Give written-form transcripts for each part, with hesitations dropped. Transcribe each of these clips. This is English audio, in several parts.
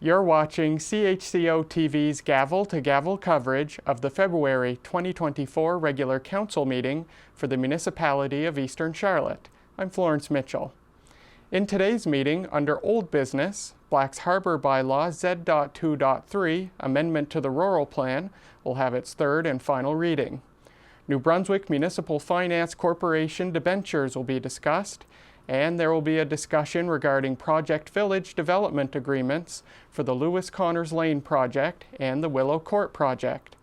You're watching CHCO-TV's gavel-to-gavel coverage of the February 2024 regular council meeting for the Municipality of Eastern Charlotte. I'm Florence Mitchell. In today's meeting, under Old Business, Blacks Harbor Bylaw Z.2.3, Amendment to the Rural Plan, will have its third and final reading. New Brunswick Municipal Finance Corporation debentures will be discussed, and there will be a discussion regarding Project Village development agreements for the Lewis Connors Lane project and the Willow Court project.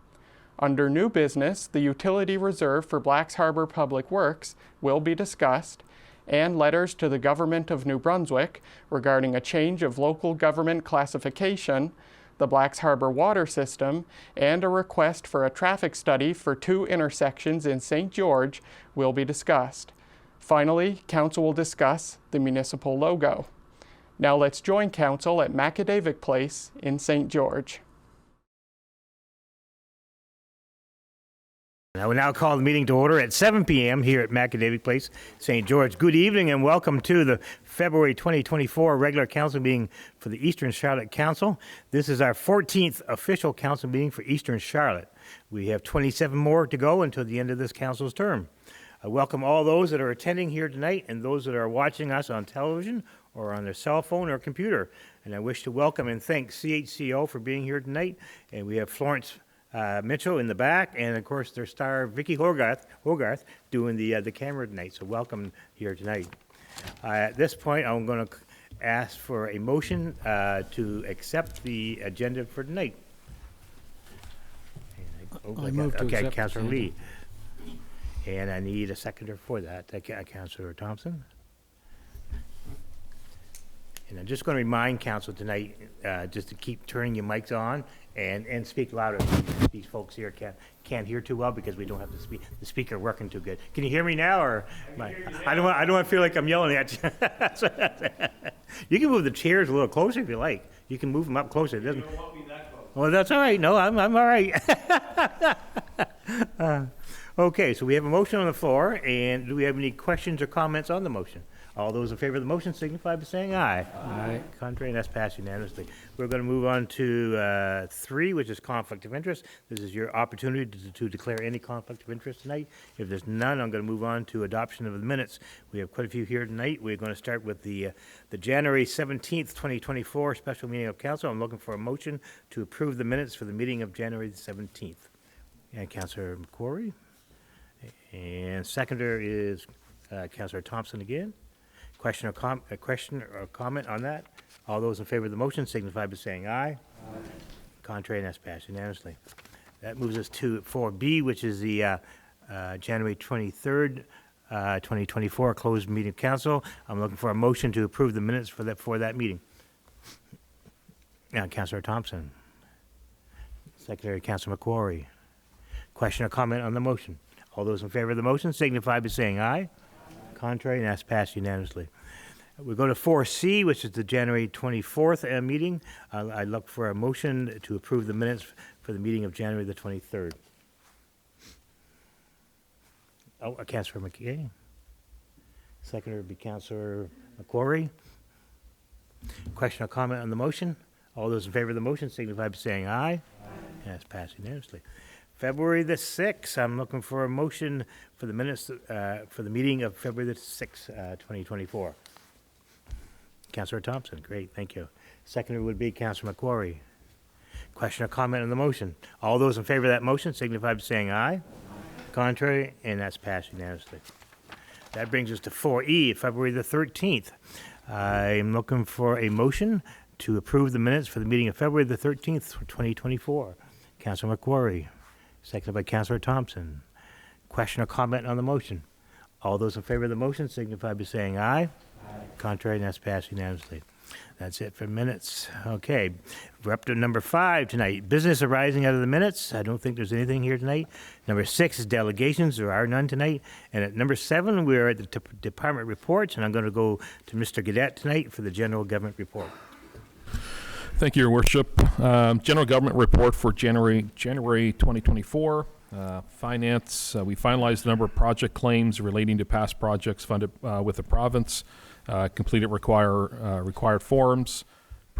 Under New Business, the utility reserve for Blacks Harbor Public Works will be discussed, and letters to the Government of New Brunswick regarding a change of local government classification, the Blacks Harbor water system, and a request for a traffic study for 2 intersections in St. George will be discussed. Finally, Council will discuss the municipal logo. Now let's join Council at Macadavic Place in St. George. I will now call the meeting to order at 7 p.m. here at Macadavic Place, St. George. Good evening and welcome to the February 2024 regular council meeting for the Eastern Charlotte Council. This is our 14th official council meeting for Eastern Charlotte. We have 27 more to go until the end of this council's term. I welcome all those that are attending here tonight and those that are watching us on television or on their cell phone or computer. And I wish to welcome and thank CHCO for being here tonight. And we have Florence Mitchell in the back, and of course their star Vicky Hogarth doing the camera tonight. So welcome here tonight. At this point, I'm going to ask for a motion to accept the agenda for tonight. I move to accept Councilor Lee. And I need a seconder for that, Councilor Thompson. And I'm just going to remind Council tonight just to keep turning your mics on and speak louder. These folks here can't hear too well because we don't have the speaker working too good. Can you hear me now, or I don't want to feel like I'm yelling at you. You can move the chairs a little closer if you like. You can move them up closer. It doesn't. You don't want me that close. Well, that's all right. No, I'm all right. Okay, so we have a motion on the floor, and do we have any questions or comments on the motion? All those in favor of the motion signify by saying aye. Aye. Contrary, and that's passed unanimously. We're going to move on to 3, which is conflict of interest. This is your opportunity to declare any conflict of interest tonight. If there's none, I'm going to move on to adoption of the minutes. We have quite a few here tonight. We're going to start with the January 17th, 2024 special meeting of council. I'm looking for a motion to approve the minutes for the meeting of January 17th. And Councilor McQuarrie. And seconder is Councilor Thompson again. Question or comment on that? All those in favor of the motion signify by saying aye. Aye. Contrary, and that's passed unanimously. That moves us to 4B, which is the January 23rd, 2024 closed meeting of council. I'm looking for a motion to approve the minutes for that meeting. Now, Councilor Thompson. Secretary Councilor McQuarrie. Question or comment on the motion? All those in favor of the motion signify by saying aye. Aye. Contrary, and that's passed unanimously. We go to 4C, which is the January 24th meeting. I look for a motion to approve the minutes for the meeting of January the 23rd. Oh, Councilor McKay. Seconder would be Councilor McQuarrie. Question or comment on the motion? All those in favor of the motion signify by saying aye. Aye. And that's passed unanimously. February the 6th, I'm looking for a motion for the minutes for the meeting of February the 6th, 2024. Councilor Thompson, great, thank you. Seconder would be Councilor McQuarrie. Question or comment on the motion? All those in favor of that motion signify by saying aye. Aye. Contrary, and that's passed unanimously. That brings us to 4E, February the 13th. I'm looking for a motion to approve the minutes for the meeting of February the 13th, 2024. Councilor McQuarrie. Seconded by Councilor Thompson. Question or comment on the motion? All those in favor of the motion signify by saying aye. Aye. Contrary, and that's passed unanimously. That's it for minutes. Okay, we're up to number 5 tonight. Business arising out of the minutes. I don't think there's anything here tonight. Number 6 is delegations. There are none tonight. And at number 7, we're at the department reports, and I'm going to go to Mr. Gadet tonight for the general government report. Thank you, Your Worship. General government report for January 2024. Finance, we finalized a number of project claims relating to past projects funded with the province, completed required forms,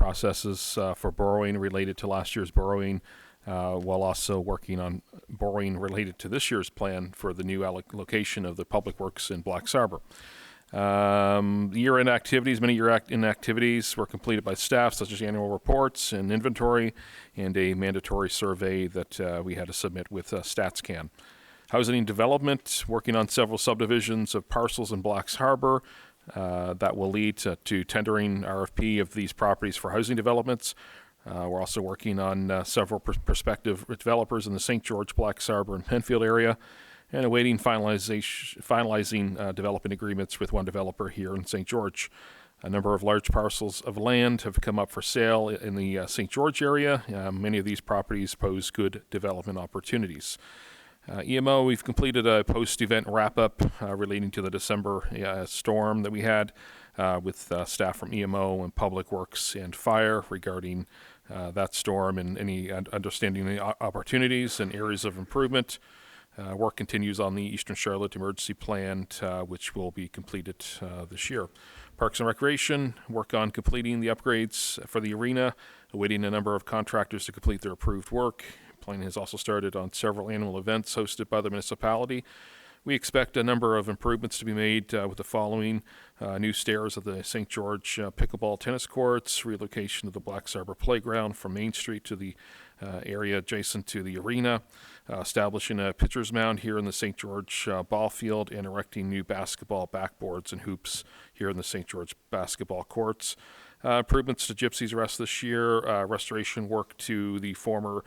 processes for borrowing related to last year's borrowing, while also working on borrowing related to this year's plan for the new location of the Public Works in Black Harbor. Year-end activities, many year-end activities were completed by staff, such as annual reports and inventory, and a mandatory survey that we had to submit with StatsCan. Housing development, working on several subdivisions of parcels in Black Harbor that will lead to tendering RFP of these properties for housing developments. We're also working on several prospective developers in the St. George, Black Harbor, and Penfield area, and awaiting finalizing development agreements with one developer here in St. George. A number of large parcels of land have come up for sale in the St. George area. Many of these properties pose good development opportunities. EMO, we've completed a post-event wrap-up relating to the December storm that we had with staff from EMO and Public Works and Fire regarding that storm and any understanding the opportunities and areas of improvement. Work continues on the Eastern Charlotte Emergency Plan, which will be completed this year. Parks and Recreation, work on completing the upgrades for the arena, awaiting a number of contractors to complete their approved work. Planning has also started on several annual events hosted by the municipality. We expect a number of improvements to be made with the following: new stairs of the St. George pickleball tennis courts, relocation of the Black Harbor playground from Main Street to the area adjacent to the arena, establishing a pitcher's mound here in the St. George ball field, and erecting new basketball backboards and hoops here in the St. George basketball courts. Improvements to Gypsy's Rest this year, restoration work to the former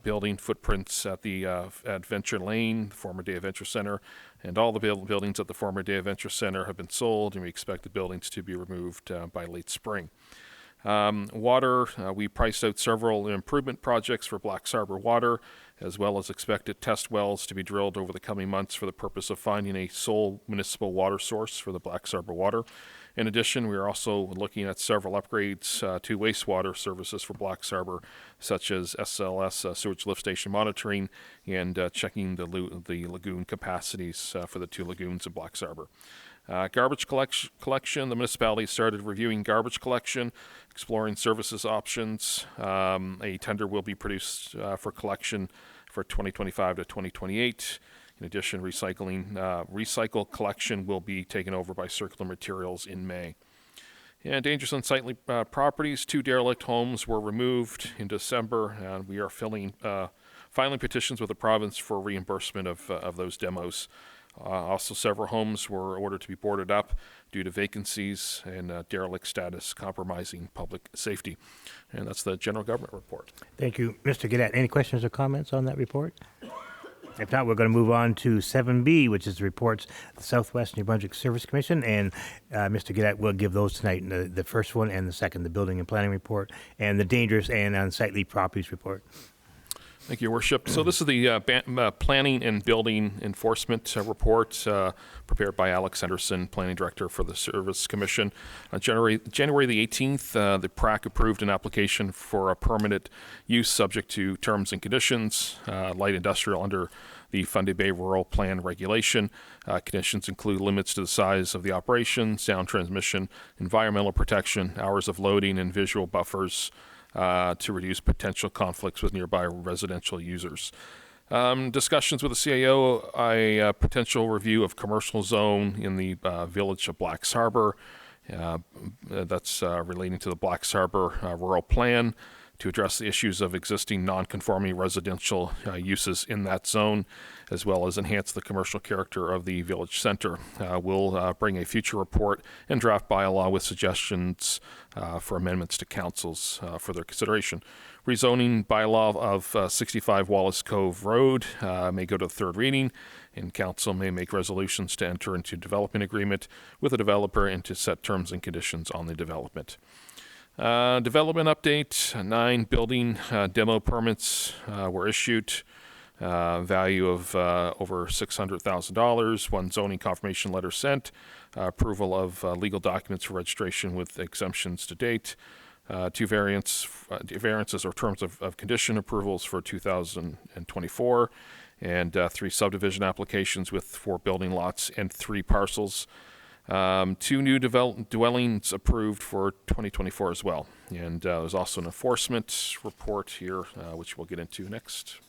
building footprints at the Adventure Lane, the former Day Adventure Center, and all the buildings at the former Day Adventure Center have been sold, and we expect the buildings to be removed by late spring. Water, we priced out several improvement projects for Black Harbor Water, as well as expected test wells to be drilled over the coming months for the purpose of finding a sole municipal water source for the Black Harbor Water. In addition, we are also looking at several upgrades to wastewater services for Black Harbor, such as SLS, sewage lift station monitoring, and checking the lagoon capacities for the two lagoons in Black Harbor. Garbage collection, the municipality started reviewing garbage collection, exploring services options. A tender will be produced for collection for 2025 to 2028. In addition, recycle collection will be taken over by Circular Materials in May. And dangerous unsightly properties, 2 derelict homes were removed in December, and we are filing petitions with the province for reimbursement of those demos. Also, several homes were ordered to be boarded up due to vacancies and derelict status compromising public safety. And that's the general government report. Thank you, Mr. Gadet. Any questions or comments on that report? If not, we're going to move on to 7B, which is the reports of the Southwest New Brunswick Service Commission, and Mr. Gadet will give those tonight, the first one and the second, the building and planning report, and the dangerous and unsightly properties report. Thank you, Your Worship. So this is the Planning and Building Enforcement report prepared by Alex Henderson, Planning Director for the Service Commission. January the 18th, the PRAC approved an application for a permanent use subject to terms and conditions, light industrial under the Fundy Bay Rural Plan regulation. Conditions include limits to the size of the operation, sound transmission, environmental protection, hours of loading, and visual buffers to reduce potential conflicts with nearby residential users. Discussions with the CAO, a potential review of commercial zone in the village of Black Harbor. That's relating to the Black Harbor Rural Plan to address the issues of existing non-conforming residential uses in that zone, as well as enhance the commercial character of the village center. We'll bring a future report and draft bylaw with suggestions for amendments to councils for their consideration. Rezoning bylaw of 65 Wallace Cove Road may go to the third reading, and council may make resolutions to enter into development agreement with the developer and to set terms and conditions on the development. Development update, 9 building demo permits were issued, value of over $600,000, 1 zoning confirmation letter sent, approval of legal documents for registration with exemptions to date, 2 variances or terms of condition approvals for 2024, and 3 subdivision applications with 4 building lots and 3 parcels. 2 new dwellings approved for 2024 as well. And there's also an enforcement report here, which we'll get into next.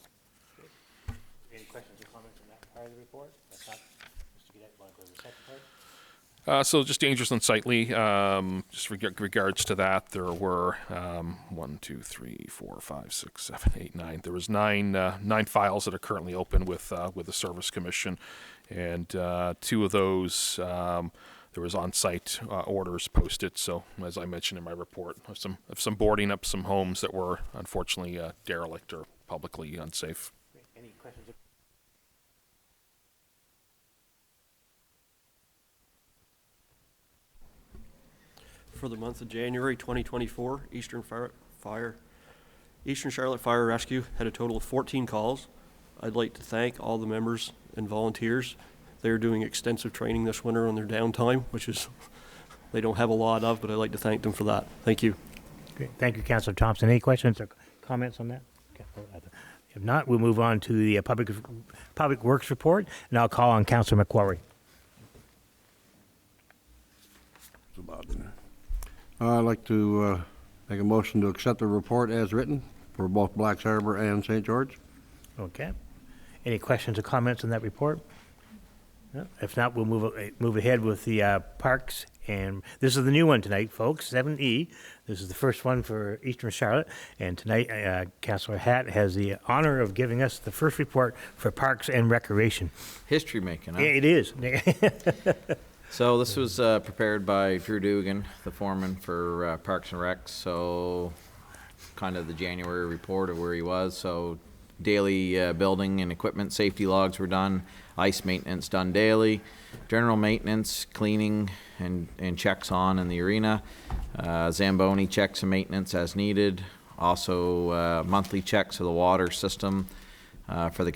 Any questions or comments on that part of the report? If not, Mr. Gannett, want to go to the second part? So just dangerous unsightly, just regards to that, there were 1, 2, 3, 4, 5, 6, 7, 8, 9. There was nine files that are currently open with the Service Commission, and 2 of those there was on-site orders posted. So as I mentioned in my report, of some boarding up some homes that were unfortunately derelict or publicly unsafe. Any questions? For the month of January 2024, Eastern Charlotte Fire Rescue had a total of 14 calls. I'd like to thank all the members and volunteers. They're doing extensive training this winter on their downtime, which is they don't have a lot of, but I'd like to thank them for that. Thank you. Great. Thank you, Councillor Thompson. Any questions or comments on that? Okay. If not, we'll move on to the Public Works report, and I'll call on Councillor McQuarrie. I'd like to make a motion to accept the report as written for both Blacks Harbor and St. George. Okay. Any questions or comments on that report? No? If not, we'll move ahead with the parks. And this is the new one tonight, folks, 7E. This is the first one for Eastern Charlotte. And tonight, Councillor Hatt has the honor of giving us the first report for Parks and Recreation. History making, huh? Yeah, it is. So this was prepared by Drew Dugan, the foreman for Parks and Recs. So kind of the January report of where he was. So daily building and equipment safety logs were done, ice maintenance done daily, general maintenance, cleaning and checks on in the arena, Zamboni checks and maintenance as needed, also monthly checks of the water system for the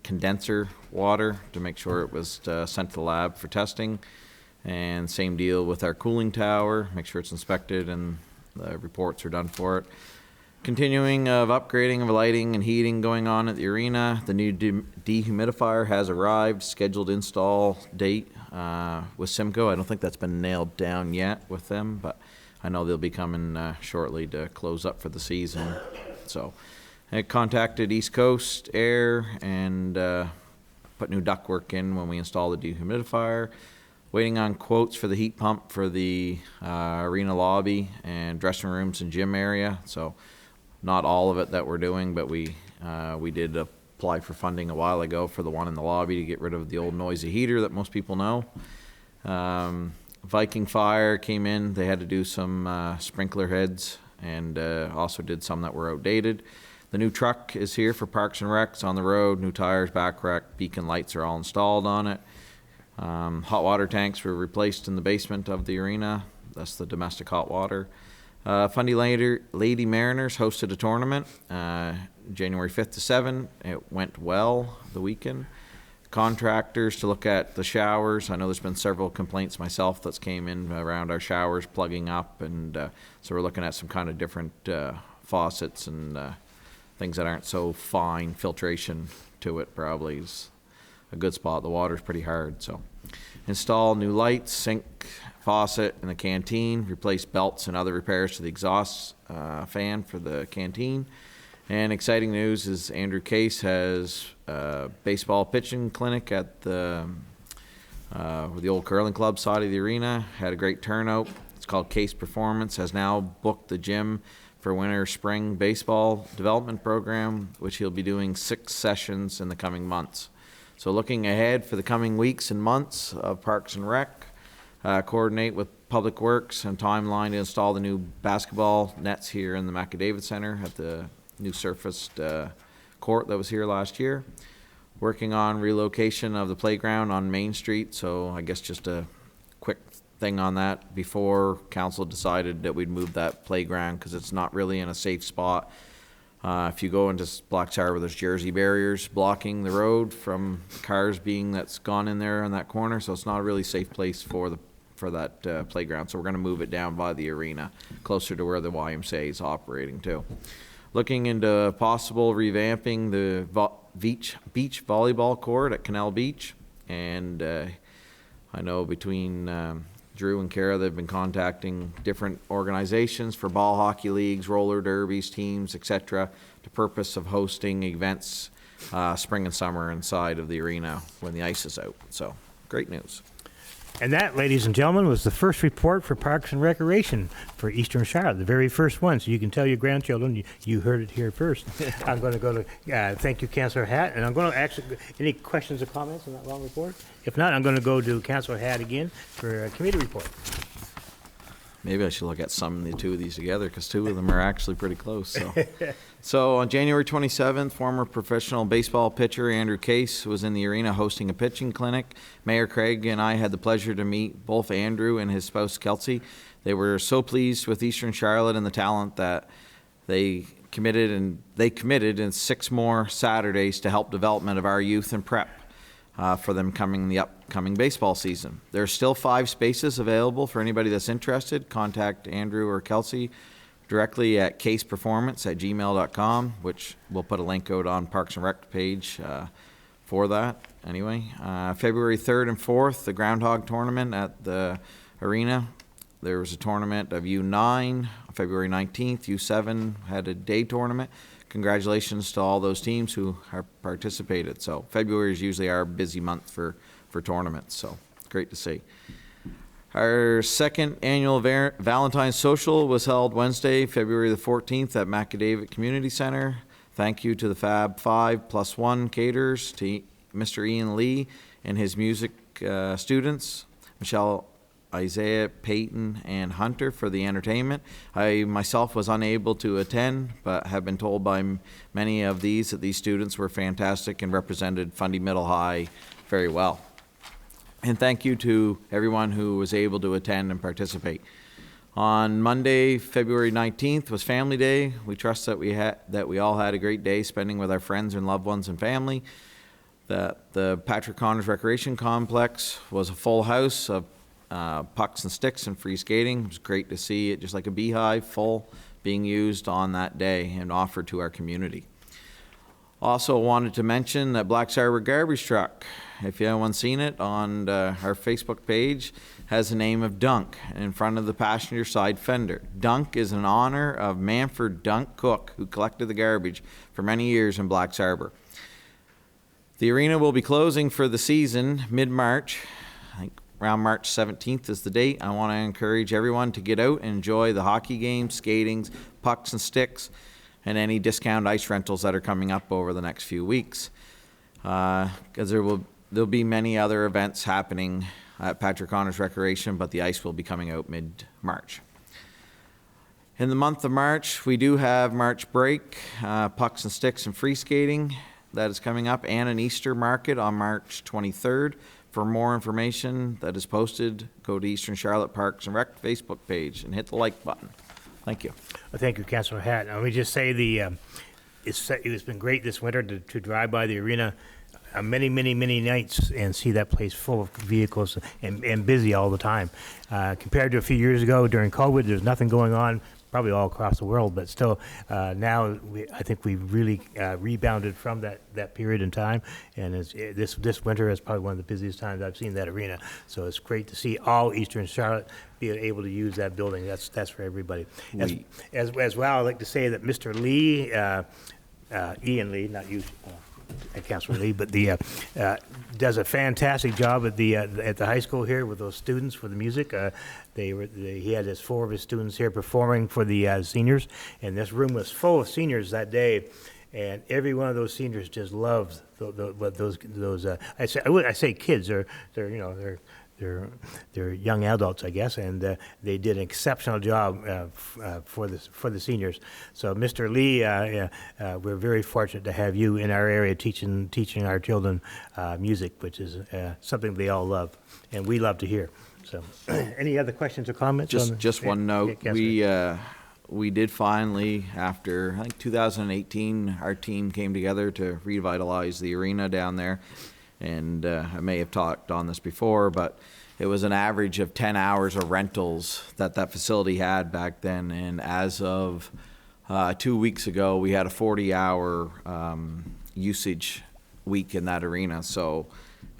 condenser water to make sure it was sent to the lab for testing. And same deal with our cooling tower, make sure it's inspected and the reports are done for it. Continuing of upgrading of lighting and heating going on at the arena. The new dehumidifier has arrived, scheduled install date with Simcoe. I don't think that's been nailed down yet with them, but I know they'll be coming shortly to close up for the season. So I contacted East Coast Air and put new ductwork in when we install the dehumidifier. Waiting on quotes for the heat pump for the arena lobby and dressing rooms and gym area. So not all of it that we're doing, but we did apply for funding a while ago for the one in the lobby to get rid of the old noisy heater that most people know. Viking Fire came in. They had to do some sprinkler heads and also did some that were outdated. The new truck is here for Parks and Recs on the road. New tires, back rack, beacon lights are all installed on it. Hot water tanks were replaced in the basement of the arena. That's the domestic hot water. Fundy Lady Mariners hosted a tournament January 5th to 7th. It went well the weekend. Contractors to look at the showers. I know there's been several complaints myself that's came in around our showers plugging up, and so we're looking at some kind of different faucets and things that aren't so fine. Filtration to it probably is a good spot. The water's pretty hard, so install new lights, sink, faucet in the canteen, replace belts and other repairs to the exhaust fan for the canteen. And exciting news is Andrew Case has a baseball pitching clinic at the old curling club side of the arena. Had a great turnout. It's called Case Performance. Has now booked the gym for winter spring baseball development program, which he'll be doing 6 sessions in the coming months. So looking ahead for the coming weeks and months of Parks and Rec, coordinate with Public Works and timeline to install the new basketball nets here in the McAdavid Center at the new surfaced court that was here last year. Working on relocation of the playground on Main Street, so I guess just a quick thing on that. Before council decided that we'd move that playground because it's not really in a safe spot. If you go into Black Tower, there's Jersey barriers blocking the road from cars that's gone in there on that corner, so it's not a really safe place for that playground. So we're going to move it down by the arena, closer to where the YMCA is operating too. Looking into possible revamping the beach volleyball court at Canal Beach, and I know between Drew and Kara, they've been contacting different organizations for ball hockey leagues, roller derbies, teams, etc., the purpose of hosting events spring and summer inside of the arena when the ice is out. So, great news. And that, ladies and gentlemen, was the first report for Parks and Recreation for Eastern Charlotte, the very first one. So you can tell your grandchildren you heard it here first. I'm going to go to, thank you, Councillor Hatt. And I'm going to actually, any questions or comments on that long report? If not, I'm going to go to Councillor Hatt again for a committee report. Maybe I should look at some of the two of these together because two of them are actually pretty close. So, so on January 27th, former professional baseball pitcher Andrew Case was in the arena hosting a pitching clinic. Mayor Craig and I had the pleasure to meet both Andrew and his spouse Kelsey. They were so pleased with Eastern Charlotte and the talent that they committed in 6 more Saturdays to help development of our youth and prep for them coming the upcoming baseball season. There's still 5 spaces available for anybody that's interested. Contact Andrew or Kelsey directly at caseperformance@gmail.com, which we'll put a link out on Parks and Rec page for that. Anyway, February 3rd and 4th, the Groundhog Tournament at the arena. There was a tournament of U9. February 19th, U7 had a day tournament. Congratulations to all those teams who have participated. So February is usually our busy month for tournaments, so great to see. Our second annual Valentine's Social was held Wednesday, February the 14th at Macadavitt Community Center. Thank you to the Fab 5+1 caterers, to Mr. Ian Lee and his music students, Michelle, Isaiah, Peyton, and Hunter for the entertainment. I myself was unable to attend, but have been told by many of these that these students were fantastic and represented Fundy Middle High very well. And thank you to everyone who was able to attend and participate. On Monday, February 19th was Family Day. We trust that we all had a great day spending with our friends and loved ones and family. That the Patrick Connors Recreation Complex was a full house of pucks and sticks and free skating. It was great to see it, just like a beehive, full, being used on that day and offered to our community. Also wanted to mention that Black Harbor garbage truck, if you haven't seen it, on our Facebook page, has the name of Dunk in front of the passenger side fender. Dunk is in honor of Manford Dunk Cook, who collected the garbage for many years in Black Harbor. The arena will be closing for the season mid-March. I think around March 17th is the date. I want to encourage everyone to get out and enjoy the hockey games, skatings, pucks and sticks, and any discount ice rentals that are coming up over the next few weeks. Because there'll be many other events happening at Patrick Connors Recreation, but the ice will be coming out mid-March. In the month of March, we do have March break, pucks and sticks and free skating that is coming up, and an Easter market on March 23rd. For more information that is posted, go to Eastern Charlotte Parks and Rec Facebook page and hit the like button. Thank you. Well, thank you, Councillor Hatt. Let me just say it's been great this winter to drive by the arena many nights and see that place full of vehicles and busy all the time. Compared to a few years ago during COVID, there's nothing going on, probably all across the world, but still now I think we've really rebounded from that period in time, and this winter is probably one of the busiest times I've seen that arena. So it's great to see all Eastern Charlotte be able to use that building. That's for everybody. As well, I'd like to say that Mr. Lee, Ian Lee, not you, Councilor Lee, but does a fantastic job at the high school here with those students for the music. He had 4 of his students here performing for the seniors, and this room was full of seniors that day, and every one of those seniors just loves those. I say kids. They're young adults, I guess, and they did an exceptional job for the seniors. So, Mr. Lee, we're very fortunate to have you in our area teaching our children music, which is something they all love, and we love to hear. So, any other questions or comments? Just one note. We did finally, after I think 2018, our team came together to revitalize the arena down there. And I may have talked on this before, but it was an average of 10 hours of rentals that facility had back then. And as of 2 weeks ago, we had a 40-hour usage week in that arena. So,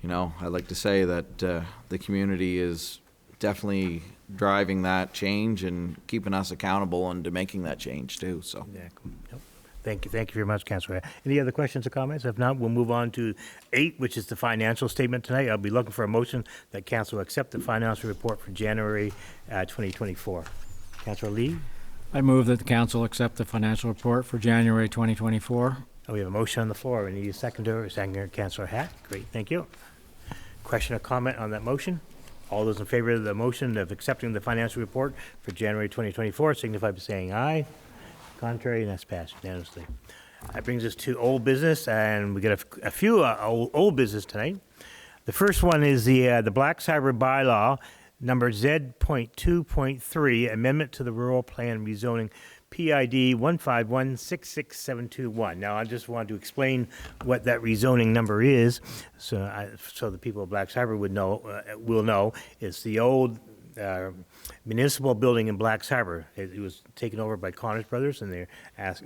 you know, I'd like to say that the community is definitely driving that change and keeping us accountable and to making that change too, so. Yeah, cool. Yep. Thank you very much, Councillor. Any other questions or comments? If not, we'll move on to 8, which is the financial statement tonight. I'll be looking for a motion that council accept the financial report for January 2024. Councillor Lee? I move that the council accept the financial report for January 2024. We have a motion on the floor. We need a seconder. Seconder, Councillor Hatt. Great, thank you. Question or comment on that motion? All those in favor of the motion of accepting the financial report for January 2024 signify by saying aye. Contrary, and that's passed unanimously. That brings us to old business, and we got a few old business tonight. The first one is the Black Cyber bylaw, number Z.2.3, amendment to the rural plan rezoning, PID 151-66721. Now, I just want to explain what that rezoning number is, so the people of Black Cyber will know. It's the old municipal building in Black Cyber. It was taken over by Connors Brothers, and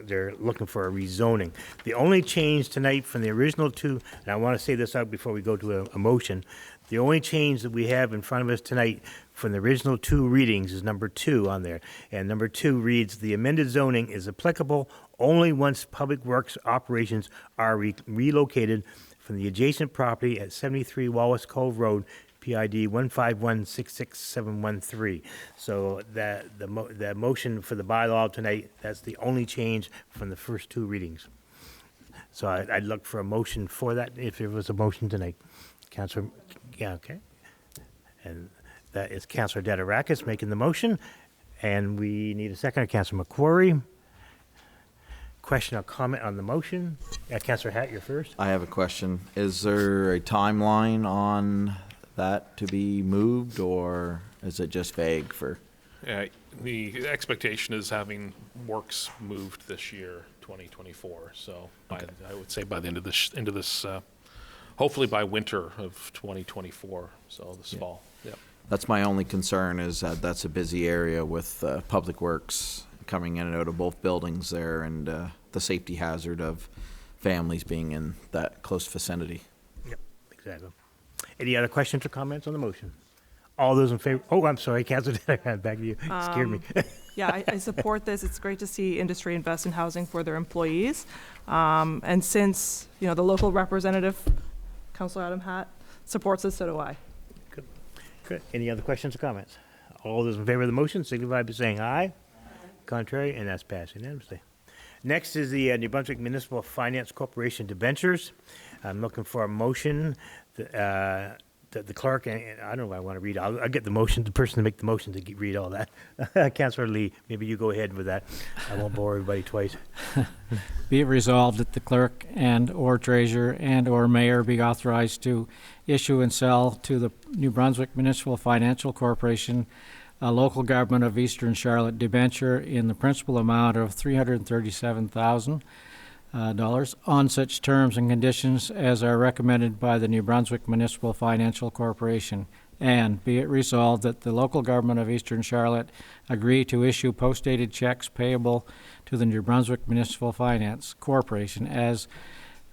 they're looking for a rezoning. The only change tonight from the original two, and I want to say this out before we go to a motion, the only change that we have in front of us tonight from the original 2 readings is number 2 on there. And number 2 reads, the amended zoning is applicable only once public works operations are relocated from the adjacent property at 73 Wallace Cove Road, PID 151-66713. So the motion for the bylaw tonight, that's the only change from the first 2 readings. So I'd look for a motion for that, if there was a motion tonight. Councillor, yeah, okay. And that is Councillor Dadarakis making the motion, and we need a second. Councillor McQuarrie. Question or comment on the motion? Councillor Hatt, you're first. I have a question. Is there a timeline on that to be moved, or is it just vague for? The expectation is having works moved this year, 2024. So I would say by the end of this, hopefully by winter of 2024. So this fall. Yep. That's my only concern, is that that's a busy area with public works coming in and out of both buildings there, and the safety hazard of families being in that close vicinity. Yep, exactly. Any other questions or comments on the motion? All those in favor? Oh, I'm sorry, Councillor Dadarakis, back to you. Scared me. Yeah, I support this. It's great to see industry invest in housing for their employees. And since, the local representative, Councillor Adam Hatt, supports this, so do I. Good. Any other questions or comments? All those in favor of the motion signify by saying aye. Contrary, and that's passed unanimously. Next is the New Brunswick Municipal Finance Corporation debentures. I'm looking for a motion that the clerk, and I don't know if I want to read. I'll get the motion, the person to make the motion to read all that. Councillor Lee, maybe you go ahead with that. I won't bore everybody twice. Be it resolved that the clerk and/or treasurer and/or mayor be authorized to issue and sell to the New Brunswick Municipal Financial Corporation a local government of Eastern Charlotte debenture in the principal amount of $337,000 on such terms and conditions as are recommended by the New Brunswick Municipal Financial Corporation. And be it resolved that the local government of Eastern Charlotte agree to issue post-dated checks payable to the New Brunswick Municipal Finance Corporation as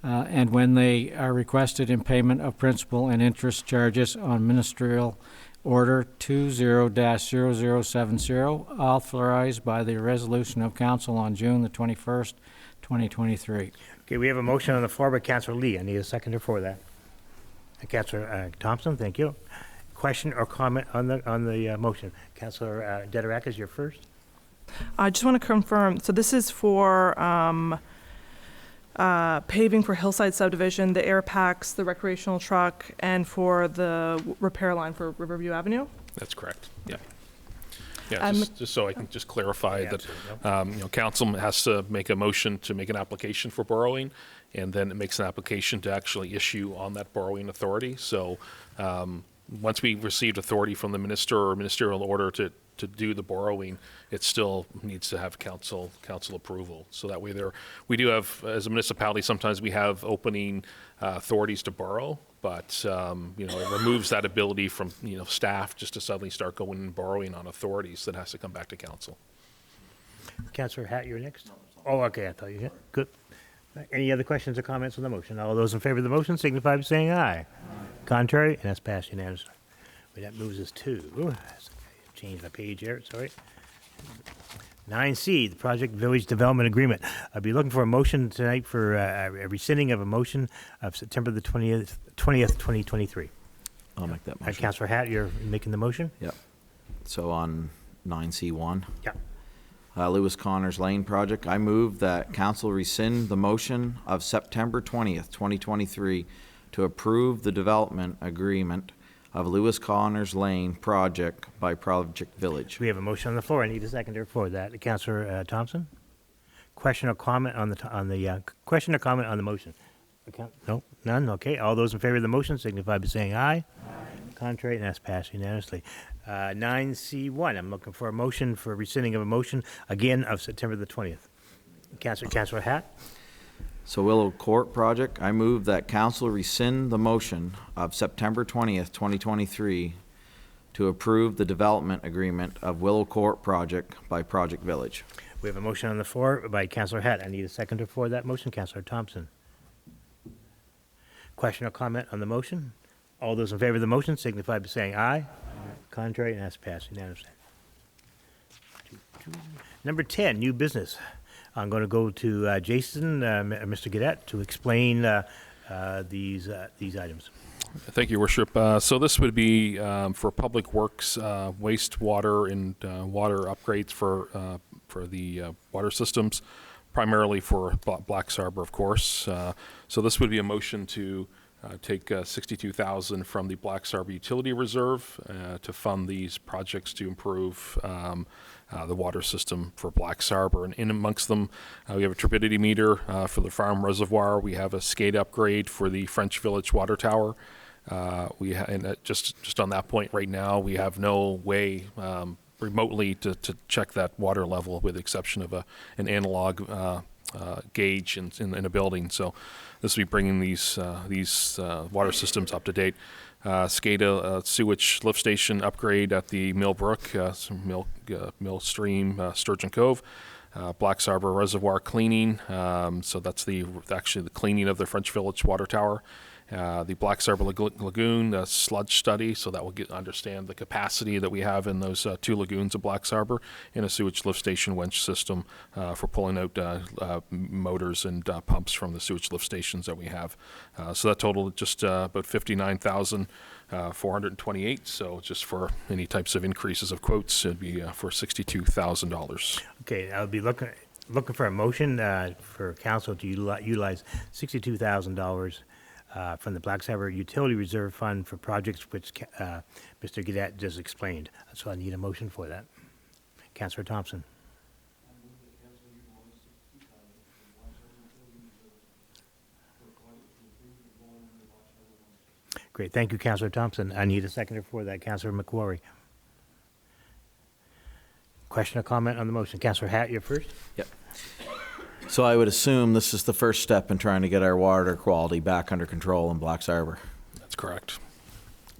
and when they are requested in payment of principal and interest charges on ministerial Order 20-0070, authorized by the resolution of council on June the 21st, 2023. Okay, we have a motion on the floor by Councillor Lee. I need a seconder for that. Councillor Thompson, thank you. Question or comment on the motion? Councillor Dadarakis, you're first. I just want to confirm, so this is for paving for Hillside subdivision, the air packs, the recreational truck, and for the repair line for Riverview Avenue? That's correct. Yeah. Yeah, just so I can just clarify that, council has to make a motion to make an application for borrowing, and then it makes an application to actually issue on that borrowing authority. So once we received authority from the minister or ministerial order to do the borrowing, it still needs to have council approval. So that way we do have, as a municipality, sometimes we have opening authorities to borrow, but it removes that ability from staff just to suddenly start going and borrowing on authorities. That has to come back to council. Councillor Hatt, you're next. Oh, okay, I thought you had. Good. Any other questions or comments on the motion? All those in favor of the motion signify by saying aye. Contrary, and that's passed unanimously. Well, that moves us to, change my page here, sorry. 9C, the Project Village Development Agreement. I'll be looking for a motion tonight for a rescinding of a motion of September the 20th, 2023. I'll make that motion. Councillor Hatt, you're making the motion? Yep. So on 9C1. Yeah. Lewis Connors Lane project, I move that council rescind the motion of September 20th, 2023 to approve the development agreement of Lewis Connors Lane project by Project Village. We have a motion on the floor. I need a seconder for that. Councillor Thompson? Question or comment on question or comment on the motion? No, none? Okay. All those in favor of the motion signify by saying aye. Contrary, and that's passed unanimously. 9C1, I'm looking for a motion for rescinding of a motion, again, of September the 20th. Councillor Hatt? So Willow Court project, I move that council rescind the motion of September 20th, 2023 to approve the development agreement of Willow Court project by Project Village. We have a motion on the floor by Councillor Hatt. I need a seconder for that motion. Councillor Thompson. Question or comment on the motion? All those in favor of the motion signify by saying aye. Contrary, and that's passed unanimously. Number 10, new business. I'm going to go to Jason, Mr. Gadet, to explain these items. Thank you, Worship. So this would be for public works, wastewater and water upgrades for the water systems, primarily for Black Harbor, of course. So this would be a motion to take $62,000 from the Black Harbor Utility Reserve to fund these projects to improve the water system for Black Harbor. And in amongst them, we have a turbidity meter for the farm reservoir. We have a SCADA upgrade for the French Village water tower. And just on that point right now, we have no way remotely to check that water level, with the exception of an analog gauge in a building. So this will be bringing these water systems up to date. SCADA sewage lift station upgrade at the Millbrook, Mill Stream, Sturgeon Cove. Black Harbor Reservoir cleaning, so that's actually the cleaning of the French Village water tower. The Black Harbor Lagoon sludge study, so that will understand the capacity that we have in those two lagoons of Black Harbor, and a sewage lift station winch system for pulling out motors and pumps from the sewage lift stations that we have. So that totaled just about $59,428. So just for any types of increases of quotes, it'd be for $62,000. Okay, I'll be looking for a motion for council to utilize $62,000 from the Black Harbor Utility Reserve Fund for projects which Mr. Gadet just explained. So I need a motion for that. Councillor Thompson. Great, thank you, Councillor Thompson. I need a seconder for that. Councillor McQuarrie. Question or comment on the motion? Councillor Hatt, you're first. Yep. So I would assume this is the first step in trying to get our water quality back under control in Black Harbor. That's correct.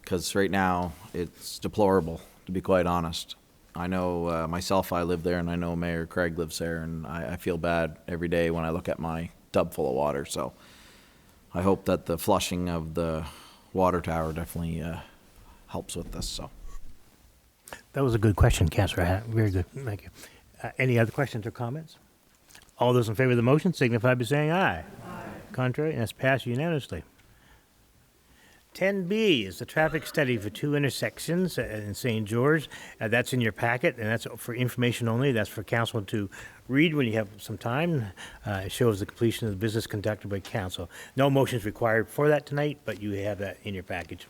Because right now, it's deplorable, to be quite honest. I know myself, I live there, and I know Mayor Craig lives there, and I feel bad every day when I look at my tub full of water. So I hope that the flushing of the water tower definitely helps with this. So That was a good question, Councillor Hatt. Very good. Thank you. Any other questions or comments? All those in favor of the motion signify by saying aye. Aye. Contrary, and that's passed unanimously. 10B is the traffic study for two intersections in St. George. That's in your packet, and that's for information only. That's for council to read when you have some time. It shows the completion of the business conducted by council. No motions required for that tonight, but you have that in your package.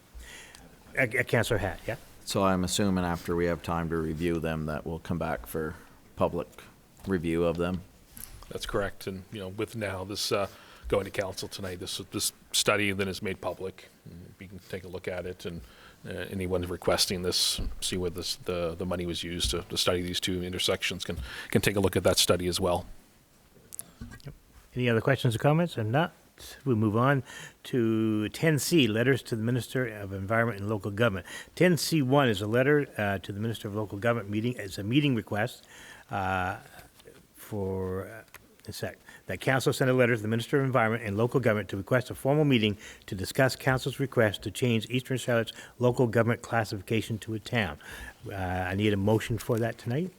Councillor Hatt, yeah? So I'm assuming after we have time to review them, that we'll come back for public review of them. That's correct. And, with now this going to council tonight, this study then is made public. We can take a look at it, and anyone requesting this, see where the money was used to study these two intersections can take a look at that study as well. Yep. Any other questions or comments? If not, we'll move on to 10C, letters to the Minister of Environment and Local Government. 10C1 is a letter to the Minister of Local Government meeting. It's a meeting request for that council send a letter to the Minister of Environment and Local Government to request a formal meeting to discuss council's request to change Eastern Charlotte's local government classification to a town. I need a motion for that tonight.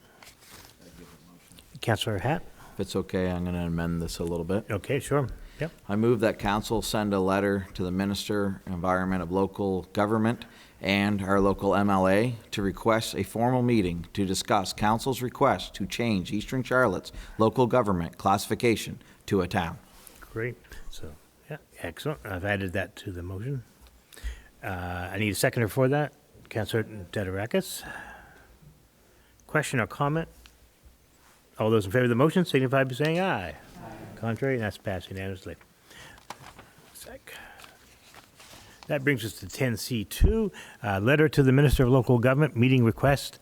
Councillor Hatt? If it's okay, I'm going to amend this a little bit. Okay, sure. Yep. I move that council send a letter to the Minister, Environment of Local Government and our local MLA to request a formal meeting to discuss council's request to change Eastern Charlotte's local government classification to a town. Great. So, yeah, excellent. I've added that to the motion. I need a seconder for that. Councillor Dederakis. Question or comment? All those in favor of the motion signify by saying aye. Aye. Contrary, and that's passed unanimously. Sec. That brings us to 10C2, letter to the Minister of Local Government, meeting request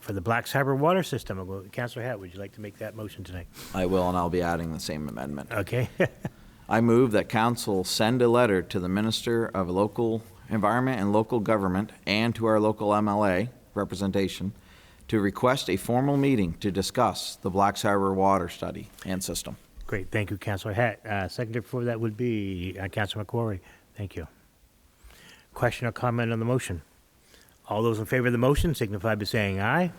for the Blacks Harbor water system. I'll go, Councillor Hatt, would you like to make that motion tonight? I will, and I'll be adding the same amendment. Okay. I move that council send a letter to the Minister of Local Environment and Local Government and to our local MLA representation to request a formal meeting to discuss the Blacks Harbor water study and system. Great, thank you, Councillor Hatt. Seconder for that would be Councillor McQuarrie. Thank you. Question or comment on the motion? All those in favor of the motion signify by saying aye. Aye.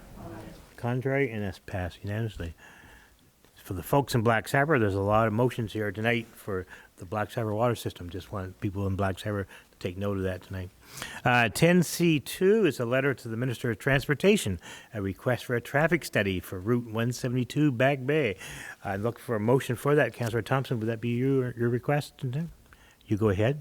Contrary, and that's passed unanimously. For the folks in Blacks Harbor, there's a lot of motions here tonight for the Blacks Harbor water system. Just want people in Blacks Harbor to take note of that tonight. 10C2 is a letter to the Minister of Transportation, a request for a traffic study for Route 172 Back Bay. I look for a motion for that. Councillor Thompson, would that be your request? You go ahead.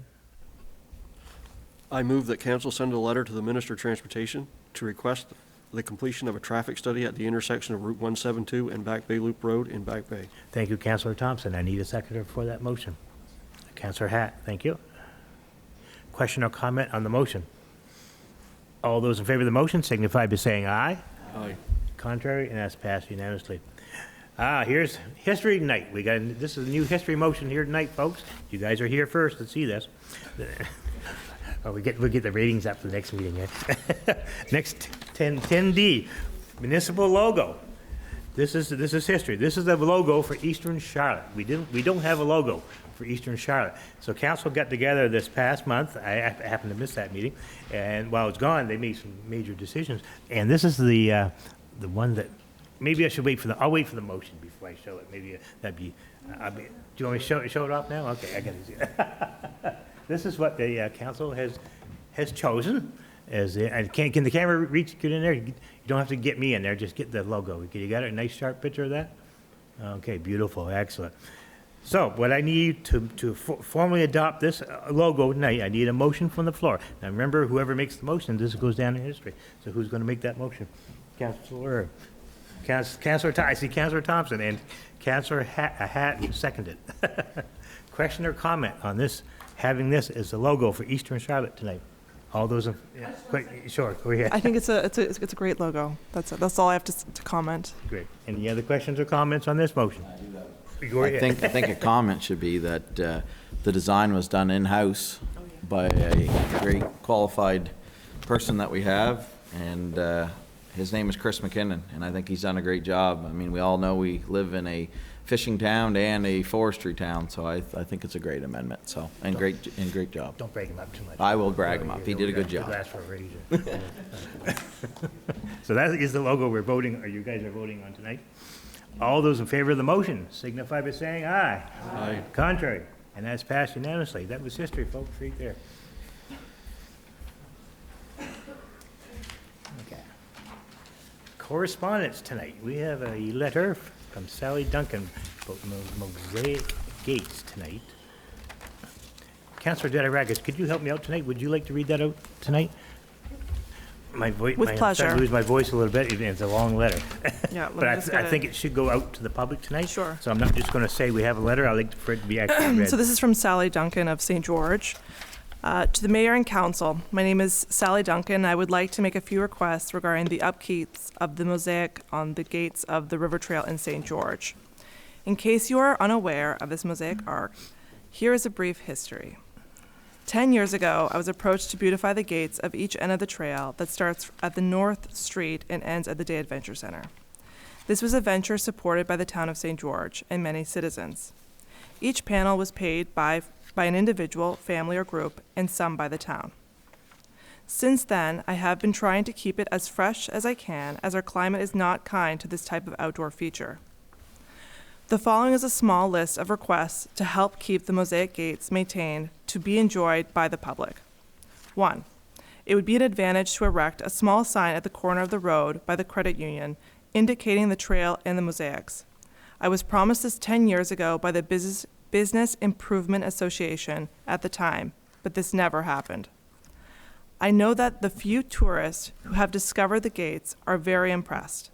I move that council send a letter to the Minister of Transportation to request the completion of a traffic study at the intersection of Route 172 and Back Bay Loop Road in Back Bay. Thank you, Councillor Thompson. I need a seconder for that motion. Councillor Hatt, thank you. Question or comment on the motion? All those in favor of the motion signify by saying aye. Aye. Contrary, and that's passed unanimously. Here's history tonight. This is a new history motion here tonight, folks. You guys are here first to see this. We'll get the ratings up for the next meeting. Next, 10D, municipal logo. This is history. This is the logo for Eastern Charlotte. We don't have a logo for Eastern Charlotte. So council got together this past month. I happened to miss that meeting, and while it's gone, they made some major decisions. And this is the one that maybe I should wait for the. I'll wait for the motion before I show it. Maybe that'd be. Do you want me to show it off now? Okay, I got to see it. This is what the council has chosen. Can the camera get in there? You don't have to get me in there. Just get the logo. You got a nice sharp picture of that? Okay, beautiful, excellent. So what I need to formally adopt this logo tonight, I need a motion from the floor. Now remember, whoever makes the motion, this goes down in history. So who's going to make that motion? Councillor I see Councillor Thompson and Councillor Hatt seconded. Question or comment on this? Having this as the logo for Eastern Charlotte tonight. All those, sure, go ahead. I think it's a great logo. That's all I have to comment. Great. Any other questions or comments on this motion? Go ahead. I think a comment should be that the design was done in-house by a great qualified person that we have, and his name is Chris McKinnon, and I think he's done a great job. I mean, we all know we live in a fishing town and a forestry town, so I think it's a great amendment. So great job. Don't brag him up too much. I will brag him up. He did a good job. Ask for a raise. So that is the logo we're voting, or you guys are voting on tonight. All those in favor of the motion signify by saying aye. Aye. Contrary, and that's passed unanimously. That was history, folks, right there. Okay. Correspondence tonight. We have a letter from Sally Duncan about Mosaic Gates tonight. Councillor Dederakis, could you help me out tonight? Would you like to read that out tonight? My voice. With pleasure. I'm starting to lose my voice a little bit. It's a long letter. Yeah, But I think it should go out to the public tonight. Sure. So I'm not just going to say we have a letter. I'd like for it to be actually read. So this is from Sally Duncan of St. George. To the Mayor and Council, my name is Sally Duncan. I would like to make a few requests regarding the upkeep of the mosaic on the gates of the River Trail in St. George. In case you are unaware of this mosaic arc, here is a brief history. 10 years ago, I was approached to beautify the gates of each end of the trail that starts at the North Street and ends at the Day Adventure Center. This was a venture supported by the town of St. George and many citizens. Each panel was paid by an individual, family, or group, and some by the town. Since then, I have been trying to keep it as fresh as I can, as our climate is not kind to this type of outdoor feature. The following is a small list of requests to help keep the mosaic gates maintained to be enjoyed by the public. 1. It would be an advantage to erect a small sign at the corner of the road by the credit union indicating the trail and the mosaics. I was promised this 10 years ago by the Business Improvement Association at the time, but this never happened. I know that the few tourists who have discovered the gates are very impressed.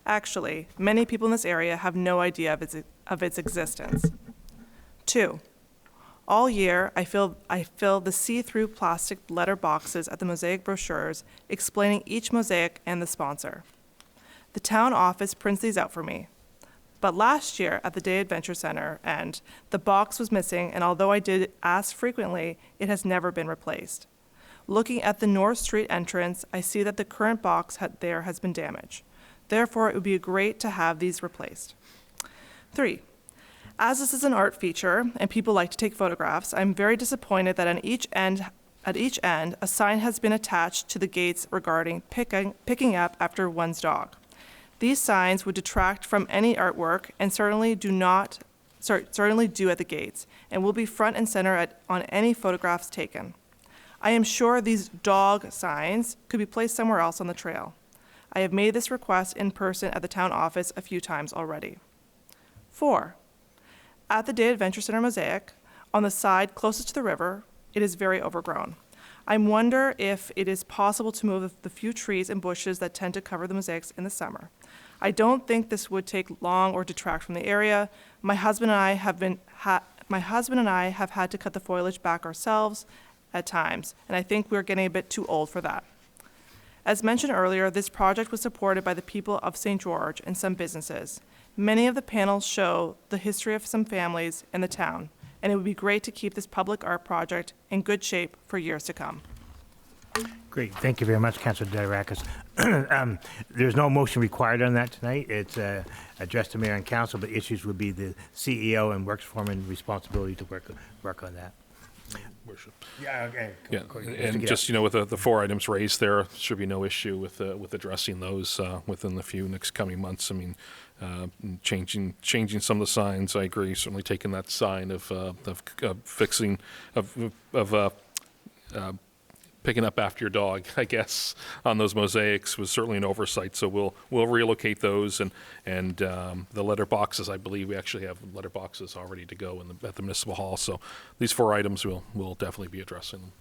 Actually, many people in this area have no idea of its existence. 2. All year, I fill the see-through plastic letter boxes at the mosaic brochures explaining each mosaic and the sponsor. The town office prints these out for me. But last year at the Day Adventure Center, the box was missing, and although I did ask frequently, it has never been replaced. Looking at the North Street entrance, I see that the current box there has been damaged. Therefore, it would be great to have these replaced. 3. As this is an art feature and people like to take photographs, I'm very disappointed that at each end, a sign has been attached to the gates regarding picking up after one's dog. These signs would detract from any artwork and certainly do at the gates, and will be front and center on any photographs taken. I am sure these dog signs could be placed somewhere else on the trail. I have made this request in person at the town office a few times already. 4. At the Day Adventure Center mosaic, on the side closest to the river, it is very overgrown. I wonder if it is possible to move the few trees and bushes that tend to cover the mosaics in the summer. I don't think this would take long or detract from the area. My husband and I have had to cut the foliage back ourselves at times, and I think we're getting a bit too old for that. As mentioned earlier, this project was supported by the people of St. George and some businesses. Many of the panels show the history of some families in the town, and it would be great to keep this public art project in good shape for years to come. Great, thank you very much, Councilor Delarakis. There's no motion required on that tonight. It's addressed to Mayor and Council, but issues would be the CEO and works foreman responsibility to work on that. Worship. Yeah, okay. Yeah, and just, with the 4 items raised there, should be no issue with addressing those within the few next coming months. I mean, changing some of the signs, I agree, certainly taking that sign of fixing, picking up after your dog, I guess, on those mosaics was certainly an oversight. So we'll relocate those, and the letter boxes. I believe we actually have letter boxes all ready to go at the municipal hall. So these 4 items we'll definitely be addressing them.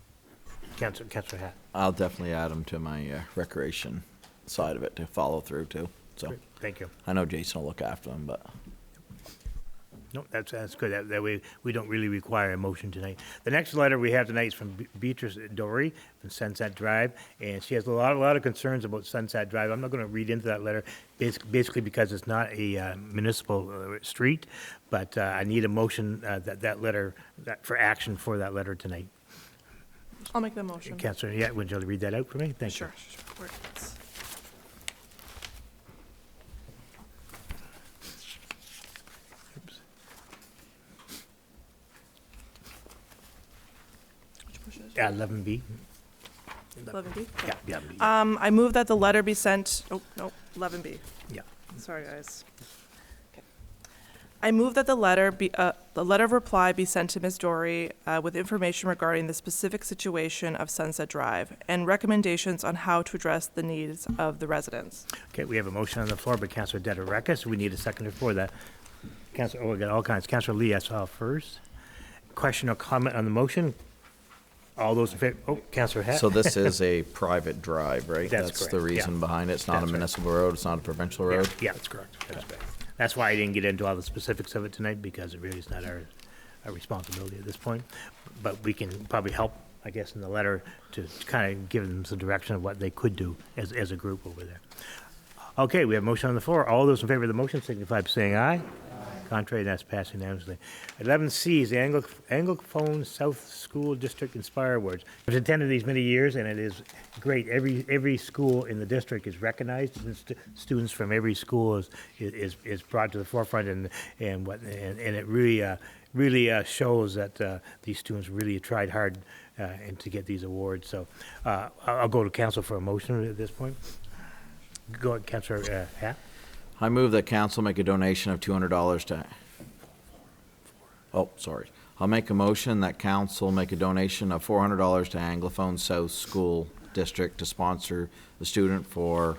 Councilor Hatt. I'll definitely add them to my recreation side of it to follow through too. So Great. Thank you. I know Jason will look after them, but No, that's good. That way, we don't really require a motion tonight. The next letter we have tonight is from Beatrice Dory from Sunset Drive, and she has a lot of concerns about Sunset Drive. I'm not going to read into that letter, basically because it's not a municipal street, but I need a motion for action for that letter tonight. I'll make the motion. Councilor, yeah, would you read that out for me? Thank you. Sure. Where it's- Which bush is it? 11B. 11B? Yeah. I move that the letter be sent, 11B. Yeah. Sorry, guys. Okay. I move that the letter of reply be sent to Ms. Dory with information regarding the specific situation of Sunset Drive and recommendations on how to address the needs of the residents. Okay, we have a motion on the floor by Councilor Delarakis. We need a seconder for that. We got all kinds. Councilor Lee, I saw first. Question or comment on the motion? All those in favor? Oh, Councilor Hatt. so this is a private drive, right? That's the correct, reason yeah. behind it. It's not That's a right. municipal road. It's not a provincial road. Yeah, that's correct. That's correct. That's why I didn't get into all the specifics of it tonight, because it really is not our responsibility at this point. But we can probably help, I guess, in the letter to kind of give them some direction of what they could do as a group over there. Okay, we have a motion on the floor. All those in favor of the motion signify by saying aye. Contrary, that's passed unanimously. 11C is the Anglophone South School District Inspire Awards. I've attended these many years, and it is great. Every school in the district is recognized, and students from every school is brought to the forefront, and it really really shows that these students really tried hard and to get these awards. So I'll go to council for a motion at this point. Go ahead, Councillor Hatt. I move that council make a donation of $200 to, oh, sorry. I'll make a motion that council make a donation of $400 to Anglophone South School District to sponsor the student for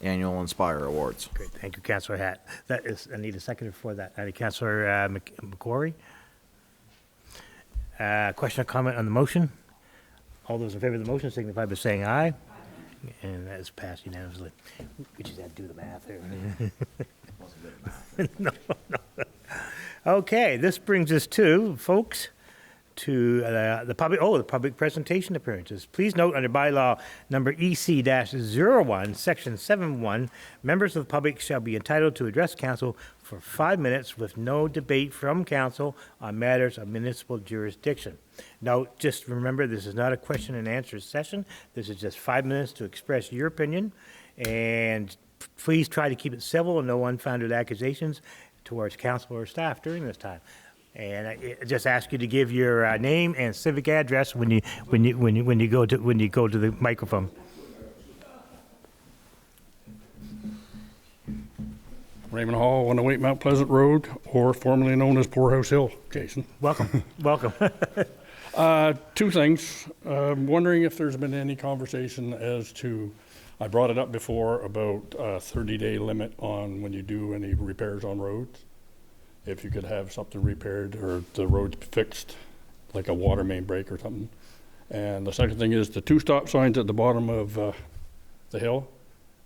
annual Inspire Awards. Great, thank you, Councillor Hatt. That is, I need a second for that. Councillor McQuarrie. Question or comment on the motion? All those in favor of the motion signify by saying aye. And that is passed unanimously. We just had to do the math here. No. Okay, this brings us to, folks, to the public presentation appearances. Please note under bylaw number EC-01, section 7.1, members of the public shall be entitled to address council for 5 minutes with no debate from council on matters of municipal jurisdiction. Now, just remember, this is not a question and answer session. This is just 5 minutes to express your opinion, and please try to keep it civil and no unfounded accusations towards council or staff during this time. And I just ask you to give your name and civic address when you go to the microphone. Raymond Hall, 108 Mount Pleasant Road, or formerly known as Poorhouse Hill. Jason. Welcome. Welcome. Two things. Wondering if there's been any conversation as to, I brought it up before about a 30-day limit on when you do any repairs on roads. If you could have something repaired or the roads fixed, like a water main break or something. And the second thing is the 2 stop signs at the bottom of the hill.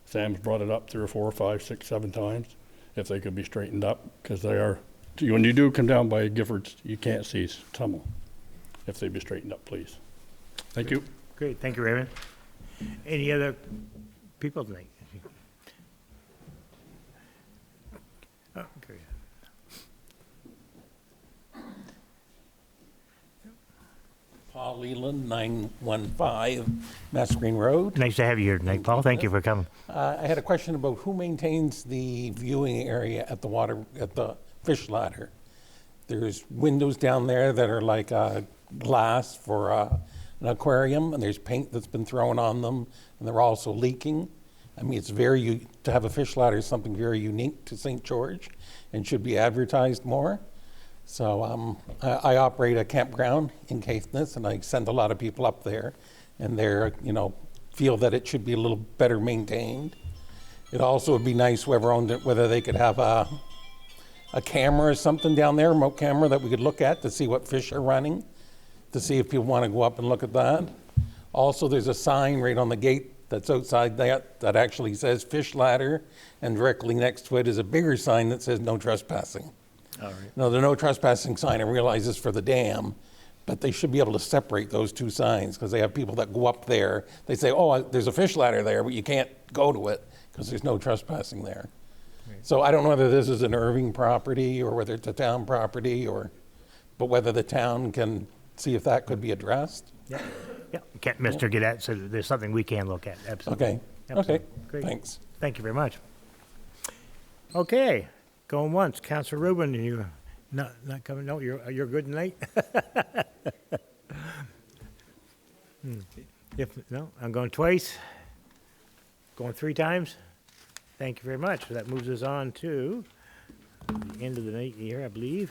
Sam's brought it up 3 or 4 or 5, 6, 7 times. If they could be straightened up, because they are, when you do come down by Giffords, you can't see tunnel. If they be straightened up, please. Thank you. Great, thank you, Raymond. Any other people tonight? Oh, great. Paul Leland, 915 Mass Green Road. Nice to have you here tonight, Paul. Thank you for coming. I had a question about who maintains the viewing area at the fish ladder. There's windows down there that are like glass for an aquarium, and there's paint that's been thrown on them, and they're also leaking. I mean, it's to have a fish ladder is something very unique to St. George and should be advertised more. So I operate a campground in Caithness, and I send a lot of people up there, and they're, feel that it should be a little better maintained. It also would be nice, whoever owned it, whether they could have a camera or something down there, remote camera that we could look at to see what fish are running, to see if people want to go up and look at that. Also, there's a sign right on the gate that's outside that actually says fish ladder, and directly next to it is a bigger sign that says no trespassing. All right. No, the no trespassing sign, I realize, is for the dam, but they should be able to separate those 2 signs, because they have people that go up there. They say, oh, there's a fish ladder there, but you can't go to it because there's no trespassing there. Right. So I don't know whether this is an Irving property or whether it's a town property, but whether the town can see if that could be addressed. Yeah, yeah. Can't Mr. Gadet, so there's something we can look at. Absolutely. Okay. Absolutely. Okay. Great. Thanks. Thank you very much. Okay. Going once, Councillor Rubin, you not coming? No, you're good tonight. No, I'm going twice. Going 3 times. Thank you very much. That moves us on to the end of the night here, I believe.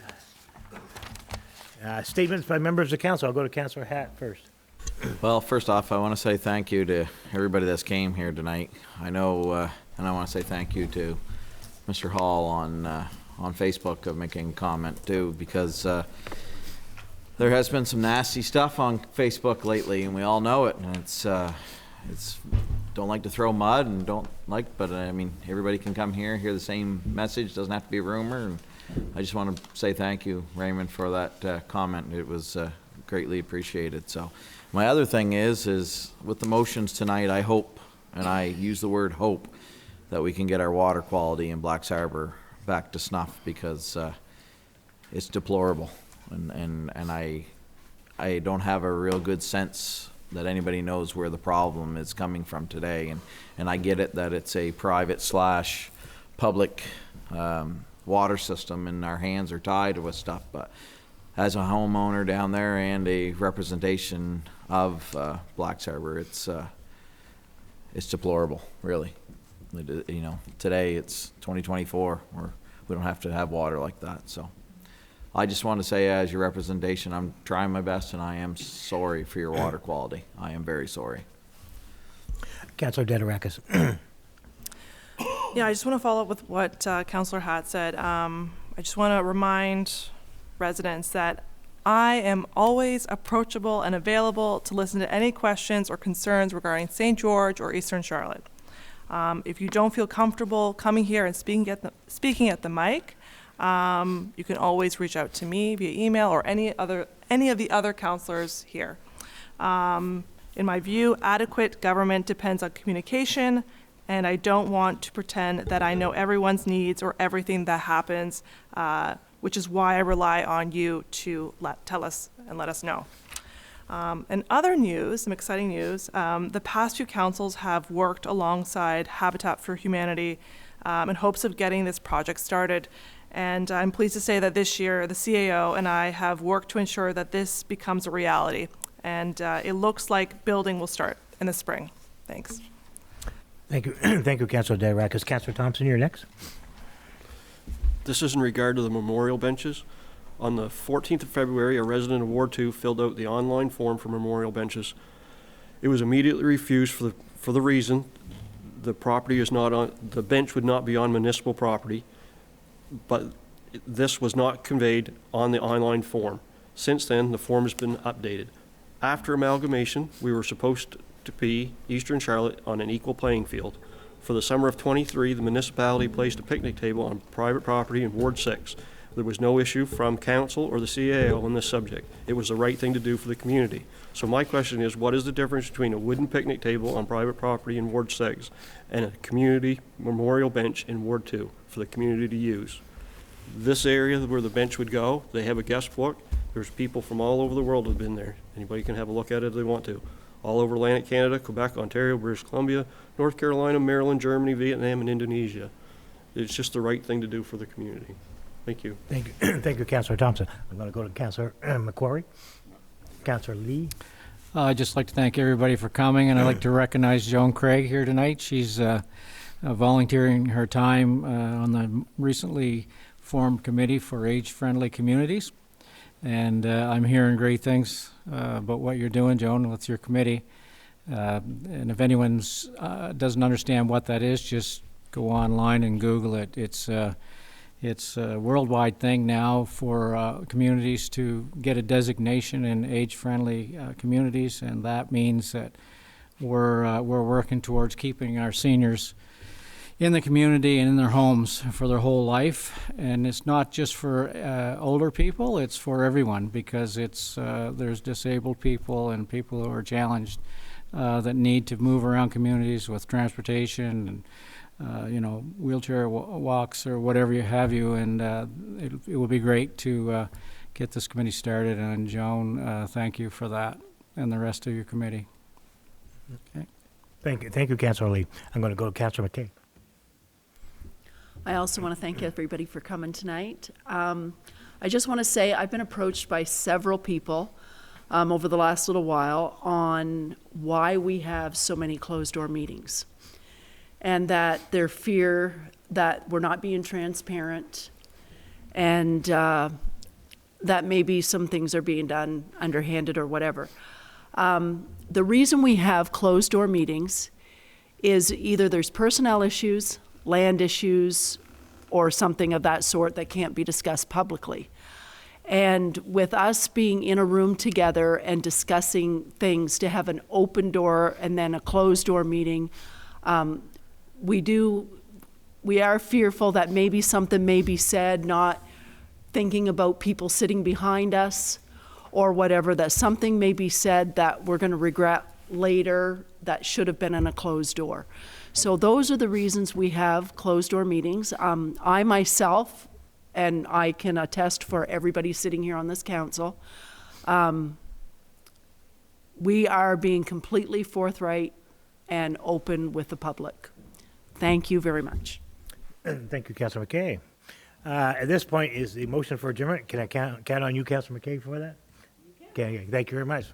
Statements by members of council. I'll go to Councillor Hatt first. Well, first off, I want to say thank you to everybody that's came here tonight. I know, and I want to say thank you to Mr. Hall on Facebook of making a comment too, because there has been some nasty stuff on Facebook lately, and we all know it. And it's don't like to throw mud and but I mean, everybody can come here, hear the same message. Doesn't have to be a rumor. And I just want to say thank you, Raymond, for that comment. It was greatly appreciated. So my other thing is with the motions tonight, I hope, and I use the word hope, that we can get our water quality in Blacks Harbor back to snuff, because it's deplorable, and I don't have a real good sense that anybody knows where the problem is coming from today, and I get it that it's a private / public water system, and our hands are tied with stuff. But as a homeowner down there and a representation of Blacks Harbor, it's deplorable, really. You know, today it's 2024, we don't have to have water like that. So I just want to say, as your representation, I'm trying my best, and I am sorry for your water quality. I am very sorry. Councillor Dedorakis. Yeah, I just want to follow up with what Councillor Hatt said. I just want to remind residents that I am always approachable and available to listen to any questions or concerns regarding St. George or Eastern Charlotte. If you don't feel comfortable coming here and speaking at the mic, you can always reach out to me via email or any of the other councillors here. In my view, adequate government depends on communication, and I don't want to pretend that I know everyone's needs or everything that happens, which is why I rely on you to tell us and let us know. And other news, some exciting news, the past few councils have worked alongside Habitat for Humanity in hopes of getting this project started. And I'm pleased to say that this year, the CAO and I have worked to ensure that this becomes a reality. And it looks like building will start in the spring. Thanks. Thank you. Thank you, Councillor Dedorakis. Councillor Thompson, you're next. This is in regard to the memorial benches. On the 14th of February, a resident of Ward 2 filled out the online form for memorial benches. It was immediately refused for the reason the bench would not be on municipal property, but this was not conveyed on the online form. Since then, the form has been updated. After amalgamation, we were supposed to be Eastern Charlotte on an equal playing field. For the summer of '23, the municipality placed a picnic table on private property in Ward 6. There was no issue from council or the CAO on this subject. It was the right thing to do for the community. So my question is, what is the difference between a wooden picnic table on private property in Ward 6 and a community memorial bench in Ward 2 for the community to use? This area where the bench would go, they have a guest book. There's people from all over the world have been there. Anybody can have a look at it if they want to. All over Atlantic Canada, Quebec, Ontario, British Columbia, North Carolina, Maryland, Germany, Vietnam, and Indonesia. It's just the right thing to do for the community. Thank you. Thank you. Thank you, Councillor Thompson. I'm going to go to Councillor Macquarie. Councillor Lee. I'd just like to thank everybody for coming, and I'd like to recognize Joan Craig here tonight. She's volunteering her time on the recently formed committee for age-friendly communities. And I'm hearing great things about what you're doing, Joan, with your committee. And if anyone doesn't understand what that is, just go online and Google it. It's a worldwide thing now for communities to get a designation in age-friendly communities, and that means that we're working towards keeping our seniors in the community and in their homes for their whole life. And it's not just for older people, it's for everyone, because there's disabled people and people who are challenged that need to move around communities with transportation and wheelchair walks or whatever you, and it will be great to get this committee started. And Joan, thank you for that, and the rest of your committee. Okay. Thank you, Councillor Lee. I'm going to go to Councillor McKay. I also want to thank everybody for coming tonight. I just want to say I've been approached by several people over the last little while on why we have so many closed-door meetings, and that their fear that we're not being transparent, and that maybe some things are being done underhanded or whatever. The reason we have closed-door meetings is either there's personnel issues, land issues, or something of that sort that can't be discussed publicly. And with us being in a room together and discussing things, to have an open door and then a closed door meeting, we are fearful that maybe something may be said, not thinking about people sitting behind us or whatever, that something may be said that we're going to regret later that should have been in a closed door. So those are the reasons we have closed door meetings. I myself, and I can attest for everybody sitting here on this council, we are being completely forthright and open with the public. Thank you very much. Thank you, Councillor McKay. At this point, is the motion for adjournment. Can I count on you, Councilor McKay, for that? Okay, thank you very much.